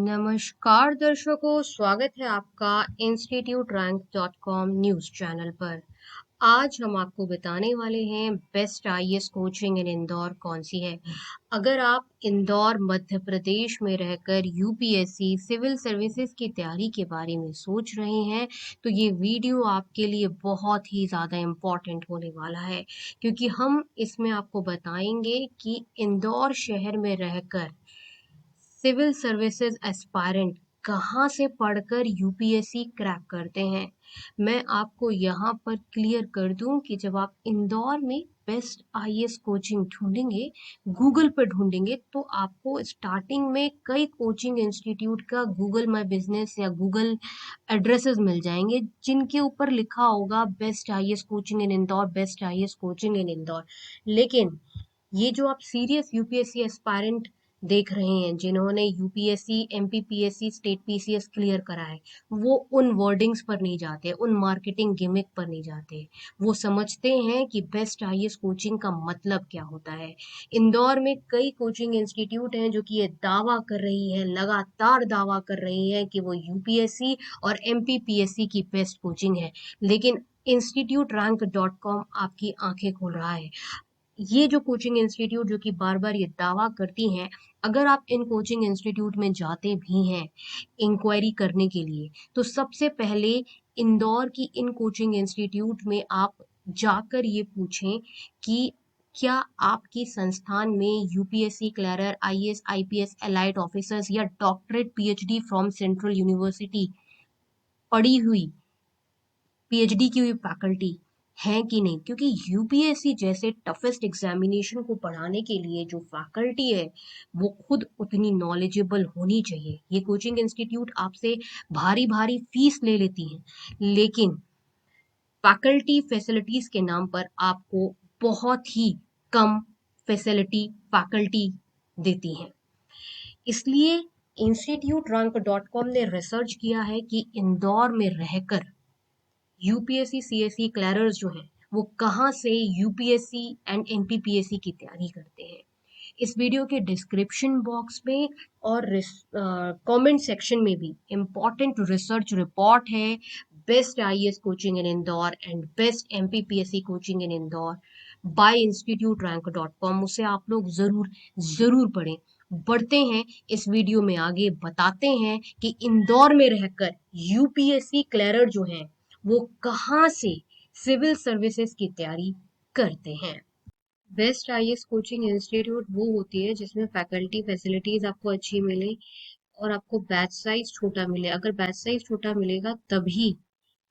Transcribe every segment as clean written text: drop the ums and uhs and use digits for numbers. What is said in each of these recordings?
नमस्कार दर्शकों, स्वागत है आपका instituterrank.com न्यूज चैनल पर। आज हम आपको बताने वाले हैं बेस्ट आईएएस कोचिंग इन इंदौर कौन सी है। अगर आप इंदौर मध्य प्रदेश में रहकर यूपीएससी सिविल सर्विसेज की तैयारी के बारे में सोच रहे हैं तो ये वीडियो आपके लिए बहुत ही ज़्यादा इम्पोर्टेंट होने वाला है, क्योंकि हम इसमें आपको बताएंगे कि इंदौर शहर में रहकर सिविल सर्विसेज एस्पायरेंट कहाँ से पढ़कर यूपीएससी क्रैक करते हैं। मैं आपको यहाँ पर क्लियर कर दूं कि जब आप इंदौर में बेस्ट आईएएस कोचिंग ढूंढेंगे, गूगल पर ढूंढेंगे, तो आपको स्टार्टिंग में कई कोचिंग इंस्टीट्यूट का गूगल माई बिजनेस या गूगल एड्रेसेस मिल जाएंगे जिनके ऊपर लिखा होगा बेस्ट आईएएस कोचिंग इन इंदौर, बेस्ट आईएएस कोचिंग इन इंदौर। लेकिन ये जो आप सीरियस यूपीएससी एस्पायरेंट देख रहे हैं जिन्होंने UPSC, MPPSC, state PCS clear करा है, वो उन वर्डिंग्स पर नहीं जाते, उन मार्केटिंग गिमिक पर नहीं जाते। वो समझते हैं कि बेस्ट आईएएस कोचिंग का मतलब क्या होता है। इंदौर में कई कोचिंग इंस्टीट्यूट हैं जो कि ये दावा कर रही है, लगातार दावा कर रही है कि वो यूपीएससी और एमपीपीएससी की बेस्ट कोचिंग है, लेकिन instituterrank.com आपकी आंखें खोल रहा है। ये जो कोचिंग इंस्टीट्यूट जो कि बार बार ये दावा करती हैं, अगर आप इन कोचिंग इंस्टीट्यूट में जाते भी हैं इंक्वायरी करने के लिए, तो सबसे पहले इंदौर की इन कोचिंग इंस्टीट्यूट में आप जाकर ये पूछें कि क्या आपकी संस्थान में UPSC clearer, IAS, IPS, allied officers या doctorate PhD from central university पढ़ी हुई, पीएचडी की हुई फैकल्टी है कि नहीं। क्योंकि यूपीएससी जैसे टफेस्ट एग्जामिनेशन को पढ़ाने के लिए जो फैकल्टी है वो खुद उतनी नॉलेजेबल होनी चाहिए। ये कोचिंग इंस्टीट्यूट आपसे भारी भारी फीस ले लेती हैं, लेकिन फैकल्टी फैसिलिटीज के नाम पर आपको बहुत ही कम फैकल्टी देती हैं। इसलिए इंस्टीट्यूट रैंक डॉट कॉम ने रिसर्च किया है कि इंदौर में रहकर यूपीएससी सीएससी क्लैरर्स जो हैं वो कहाँ से यूपीएससी एंड एमपीपीएससी की तैयारी करते हैं। इस वीडियो के डिस्क्रिप्शन बॉक्स में और कमेंट सेक्शन में भी इम्पोर्टेंट रिसर्च रिपोर्ट है, best IAS coaching in Indore and best MPPSC coaching in Indore bye institute rank dot com. उसे आप लोग जरूर जरूर पढ़ें। बढ़ते हैं इस वीडियो में आगे, बताते हैं कि इंदौर में रहकर यूपीएससी क्लैरर जो हैं वो कहाँ से सिविल सर्विसेज की तैयारी करते हैं। बेस्ट आईएएस कोचिंग इंस्टीट्यूट वो होती है जिसमें फैकल्टी फैसिलिटीज आपको अच्छी मिले और आपको बैच साइज छोटा मिले। अगर बैच साइज छोटा मिलेगा तभी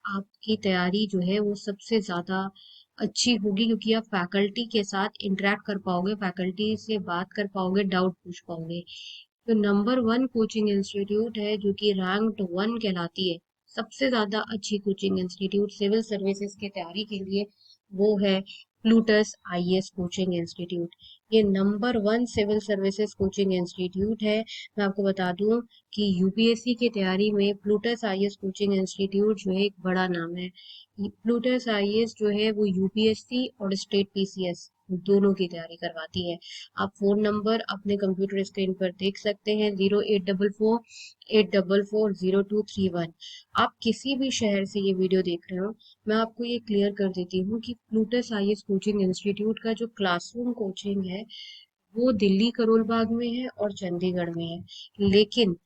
आपकी तैयारी जो है वो सबसे ज्यादा अच्छी होगी, क्योंकि आप फैकल्टी के साथ इंटरेक्ट कर पाओगे, फैकल्टी से बात कर पाओगे, डाउट पूछ पाओगे। तो नंबर 1 कोचिंग इंस्टीट्यूट है जो कि रैंक्ड 1 कहलाती है, सबसे ज्यादा अच्छी कोचिंग इंस्टीट्यूट सिविल सर्विसेज की तैयारी के लिए, वो है प्लूटस आईएएस कोचिंग इंस्टीट्यूट। ये number 1 civil services coaching institute है। मैं आपको बता दूं कि यूपीएससी की तैयारी में प्लूटस आईएएस कोचिंग इंस्टीट्यूट जो है एक बड़ा नाम है। प्लूटस आईएएस जो है वो यूपीएससी और स्टेट पीसीएस दोनों की तैयारी करवाती है। आप फोन नंबर अपने कंप्यूटर स्क्रीन पर देख सकते हैं, 0844-844-0231। आप किसी भी शहर से ये वीडियो देख रहे हो, मैं आपको ये क्लियर कर देती हूँ कि प्लूटस आईएएस कोचिंग इंस्टीट्यूट का जो क्लासरूम कोचिंग है वो दिल्ली करोल बाग में है और चंडीगढ़ में है, लेकिन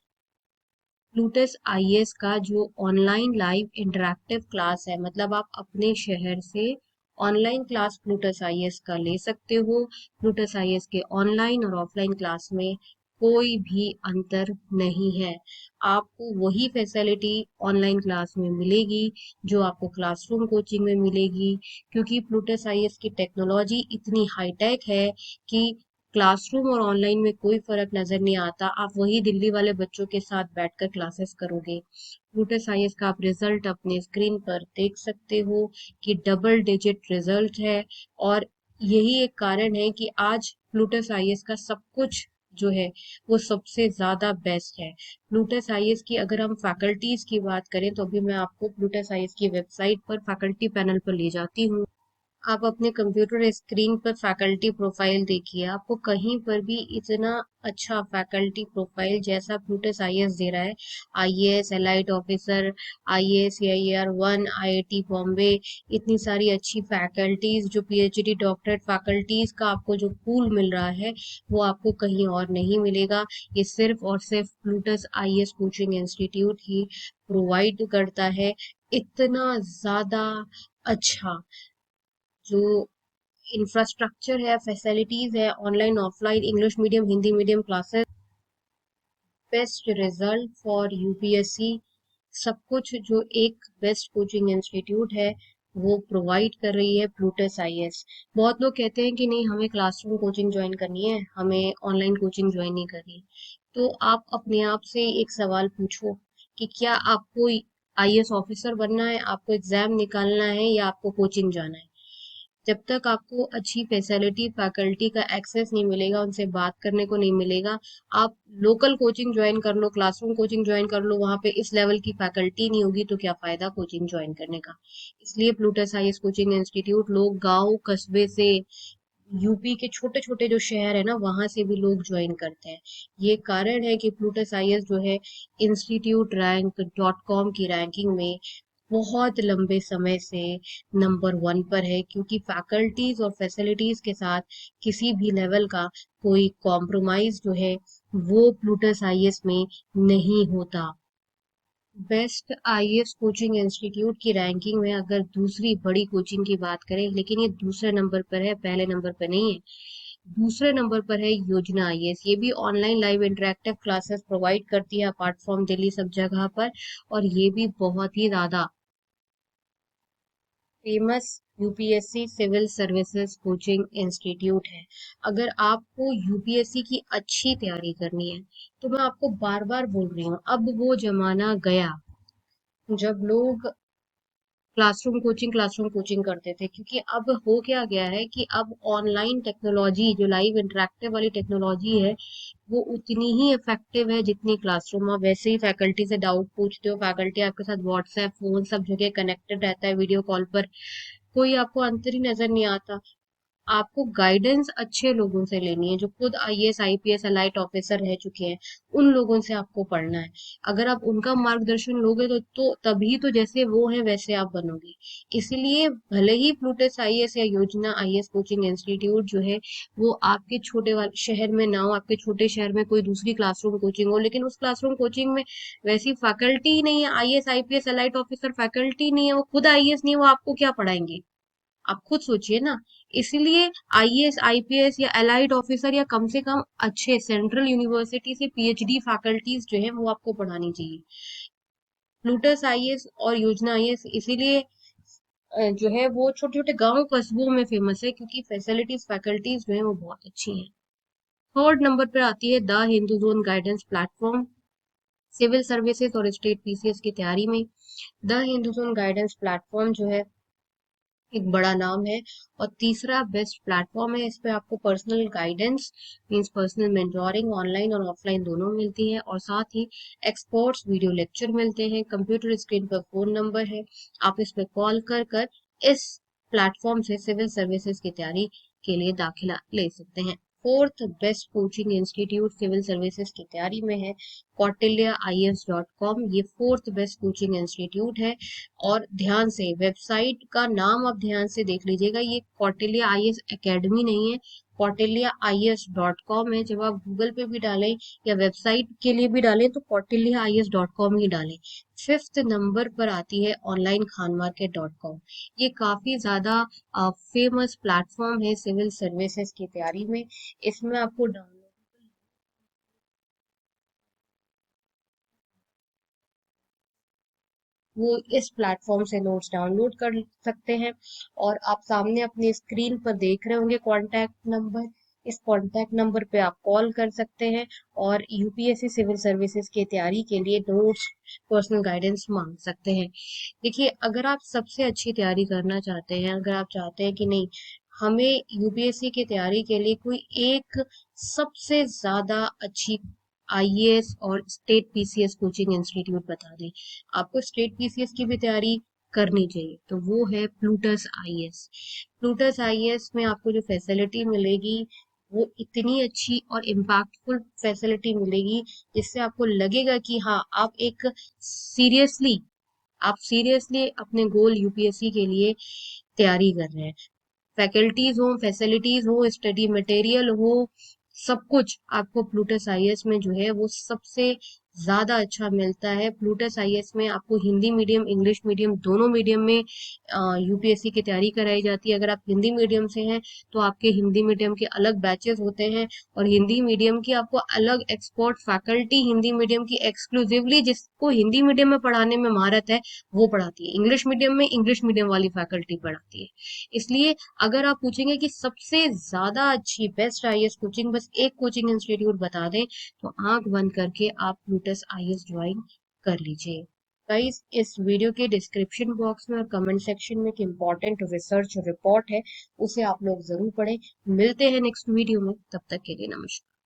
प्लूटस आईएएस का जो ऑनलाइन लाइव इंटरेक्टिव क्लास है, मतलब आप अपने शहर से ऑनलाइन क्लास प्लूटस आईएएस का ले सकते हो। प्लूटस आईएएस के ऑनलाइन और ऑफलाइन क्लास में कोई भी अंतर नहीं है। आपको वही फैसिलिटी ऑनलाइन क्लास में मिलेगी जो आपको क्लासरूम कोचिंग में मिलेगी, क्योंकि प्लूटस आईएएस की टेक्नोलॉजी इतनी हाईटेक है कि क्लासरूम और ऑनलाइन में कोई फर्क नजर नहीं आता। आप वही दिल्ली वाले बच्चों के साथ बैठकर क्लासेस करोगे। प्लूटस आईएएस का आप रिजल्ट अपने स्क्रीन पर देख सकते हो कि डबल डिजिट रिजल्ट है, और यही एक कारण है कि आज प्लूटस आईएएस का सब कुछ जो है वो सबसे ज्यादा बेस्ट है। प्लूटस आईएएस की अगर हम फैकल्टीज की बात करें तो अभी मैं आपको प्लूटस आईएएस की वेबसाइट पर फैकल्टी पैनल पर ले जाती हूँ। आप अपने कंप्यूटर स्क्रीन पर फैकल्टी प्रोफाइल देखिए, आपको कहीं पर भी इतना अच्छा फैकल्टी प्रोफाइल जैसा प्लूटस आईएएस दे रहा है। IAS elite officer, IAS AIR 1, IIT Bombay, इतनी सारी अच्छी फैकल्टीज, जो पीएचडी डॉक्टरेट फैकल्टीज का आपको जो पूल मिल रहा है वो आपको कहीं और नहीं मिलेगा। ये सिर्फ और सिर्फ प्लूटस आईएएस कोचिंग इंस्टीट्यूट ही प्रोवाइड करता है। इतना ज्यादा अच्छा जो इंफ्रास्ट्रक्चर है, फैसिलिटीज है, online offline English medium Hindi medium classes, best result for UPSC, सब कुछ जो एक बेस्ट कोचिंग इंस्टीट्यूट है वो प्रोवाइड कर रही है प्लूटस आईएएस। बहुत लोग कहते हैं कि नहीं, हमें क्लासरूम कोचिंग ज्वाइन करनी है, हमें ऑनलाइन कोचिंग ज्वाइन नहीं करनी है। तो आप अपने आप से एक सवाल पूछो कि क्या आपको आईएएस ऑफिसर बनना है, आपको एग्जाम निकालना है, या आपको कोचिंग जाना है। जब तक आपको अच्छी फैसिलिटी फैकल्टी का एक्सेस नहीं मिलेगा, उनसे बात करने को नहीं मिलेगा, आप लोकल कोचिंग ज्वाइन कर लो, क्लासरूम कोचिंग ज्वाइन कर लो, वहां पे इस लेवल की फैकल्टी नहीं होगी तो क्या फायदा कोचिंग ज्वाइन करने का। इसलिए प्लूटस आईएएस कोचिंग इंस्टीट्यूट लोग गांव कस्बे से, यूपी के छोटे छोटे जो शहर है ना, वहां से भी लोग ज्वाइन करते हैं। ये कारण है कि प्लूटस आईएएस जो है instituterrank.com की रैंकिंग में बहुत लंबे समय से नंबर 1 पर है, क्योंकि फैकल्टीज और फैसिलिटीज के साथ किसी भी लेवल का कोई कॉम्प्रोमाइज जो है वो प्लूटस आईएएस में नहीं होता। बेस्ट आईएएस कोचिंग इंस्टीट्यूट की रैंकिंग में अगर दूसरी बड़ी कोचिंग की बात करें, लेकिन ये दूसरे नंबर पर है, पहले नंबर पर नहीं है। दूसरे नंबर पर है योजना आईएएस। ये भी online live interactive classes provide करती है अपार्ट फ्रॉम दिल्ली सब जगह पर, और ये भी बहुत ही ज्यादा famous UPSC civil services coaching institute है। अगर आपको यूपीएससी की अच्छी तैयारी करनी है तो मैं आपको बार बार बोल रही हूँ, अब वो जमाना गया जब लोग क्लासरूम कोचिंग करते थे, क्योंकि अब हो क्या गया है कि अब ऑनलाइन टेक्नोलॉजी, जो लाइव इंटरेक्टिव वाली टेक्नोलॉजी है, वो उतनी ही इफेक्टिव है जितनी क्लासरूम। आप वैसे ही फैकल्टी से डाउट पूछते हो, फैकल्टी आपके साथ व्हाट्सएप फोन सब जगह कनेक्टेड रहता है, वीडियो कॉल पर कोई आपको अंतर ही नजर नहीं आता। आपको गाइडेंस अच्छे लोगों से लेनी है, जो खुद आईएएस आईपीएस एलाइट ऑफिसर रह चुके हैं, उन लोगों से आपको पढ़ना है। अगर आप उनका मार्गदर्शन लोगे तो तभी तो जैसे वो है वैसे आप बनोगे। इसलिए भले ही प्लूटस आईएएस या योजना आईएएस कोचिंग इंस्टीट्यूट जो है वो आपके छोटे वाले शहर में ना हो, आपके छोटे शहर में कोई दूसरी क्लासरूम कोचिंग हो, लेकिन उस क्लासरूम कोचिंग में वैसी फैकल्टी ही नहीं है, IAS IPS elite officer faculty नहीं है, वो खुद आईएएस नहीं है, वो आपको क्या पढ़ाएंगे। आप खुद सोचिए ना। इसलिए आईएएस आईपीएस या एलाइड ऑफिसर, या कम से कम अच्छे सेंट्रल यूनिवर्सिटी से पीएचडी फैकल्टीज जो है वो आपको पढ़ानी चाहिए। प्लूटस आईएएस और योजना आईएएस इसीलिए जो है वो छोटे छोटे गांव कस्बों में फेमस है, क्योंकि फैसिलिटीज फैकल्टीज जो है वो बहुत अच्छी हैं। थर्ड नंबर पर आती है the Hindu zone guidance platform, civil services और स्टेट पीसीएस की तैयारी में। The Hindu zone guidance platform जो है एक बड़ा नाम है, और तीसरा बेस्ट प्लेटफॉर्म है। इस पे आपको personal guidance means personal mentoring online और ऑफलाइन दोनों मिलती है, और साथ ही एक्सपर्ट्स वीडियो लेक्चर मिलते हैं। कंप्यूटर स्क्रीन पर फोन नंबर है, आप इस पे कॉल कर कर इस प्लेटफॉर्म से सिविल सर्विसेज की तैयारी के लिए दाखिला ले सकते हैं। Fourth best coaching institute civil services की तैयारी में है kautilyaias.com। ये फोर्थ बेस्ट कोचिंग इंस्टीट्यूट है, और ध्यान से वेबसाइट का नाम आप ध्यान से देख लीजिएगा, ये कौटिल्य आईएएस एकेडमी नहीं है, kautilyaias.com है। जब आप गूगल पे भी डालें या वेबसाइट के लिए भी डालें तो kautilyaias.com ही डालें। फिफ्थ नंबर पर आती है ऑनलाइन खानमार्केट.com। ये काफी ज्यादा फेमस प्लेटफॉर्म है सिविल सर्विसेज की तैयारी में। इसमें आपको डाउनलोड वो इस प्लेटफॉर्म से नोट्स डाउनलोड कर सकते हैं। और आप सामने अपनी स्क्रीन पर देख रहे होंगे कांटेक्ट नंबर, इस कांटेक्ट नंबर पे आप कॉल कर सकते हैं और यूपीएससी सिविल सर्विसेज की तैयारी के लिए नोट्स, पर्सनल गाइडेंस मांग सकते हैं। देखिए, अगर आप सबसे अच्छी तैयारी करना चाहते हैं, अगर आप चाहते हैं कि नहीं, हमें यूपीएससी की तैयारी के लिए कोई एक सबसे ज्यादा अच्छी आईएएस और स्टेट पीसीएस कोचिंग इंस्टीट्यूट बता दें। आपको स्टेट पीसीएस की भी तैयारी करनी चाहिए, तो वो है प्लूटस आईएएस। प्लूटस आईएएस में आपको जो फैसिलिटी मिलेगी वो इतनी अच्छी और इम्पैक्टफुल फैसिलिटी मिलेगी, जिससे आपको लगेगा कि हाँ, सीरियसली आप सीरियसली अपने गोल यूपीएससी के लिए तैयारी कर रहे हैं। फैसिलिटीज हो, स्टडी मटेरियल हो, सब कुछ आपको प्लूटस आईएएस में जो है वो सबसे ज्यादा अच्छा मिलता है। प्लूटस आईएएस में आपको हिंदी मीडियम, इंग्लिश मीडियम, दोनों मीडियम में यूपीएससी की तैयारी कराई जाती है। अगर आप हिंदी मीडियम से हैं तो आपके हिंदी मीडियम के अलग बैचेस होते हैं, और हिंदी मीडियम की आपको अलग एक्सपर्ट फैकल्टी, हिंदी मीडियम की एक्सक्लूसिवली जिसको हिंदी मीडियम में पढ़ाने में महारत है वो पढ़ाती है। इंग्लिश मीडियम में इंग्लिश मीडियम वाली फैकल्टी पढ़ाती है। इसलिए अगर आप पूछेंगे कि सबसे ज्यादा अच्छी बेस्ट आईएएस कोचिंग, बस एक कोचिंग इंस्टीट्यूट बता दें, तो आंख बंद करके आप प्लूटस आईएएस ज्वाइन कर लीजिए। गाइस, इस वीडियो के डिस्क्रिप्शन बॉक्स में और कमेंट सेक्शन में एक इम्पॉर्टेंट रिसर्च रिपोर्ट है, उसे आप लोग जरूर पढ़ें। मिलते हैं नेक्स्ट वीडियो में, तब तक के लिए नमस्कार।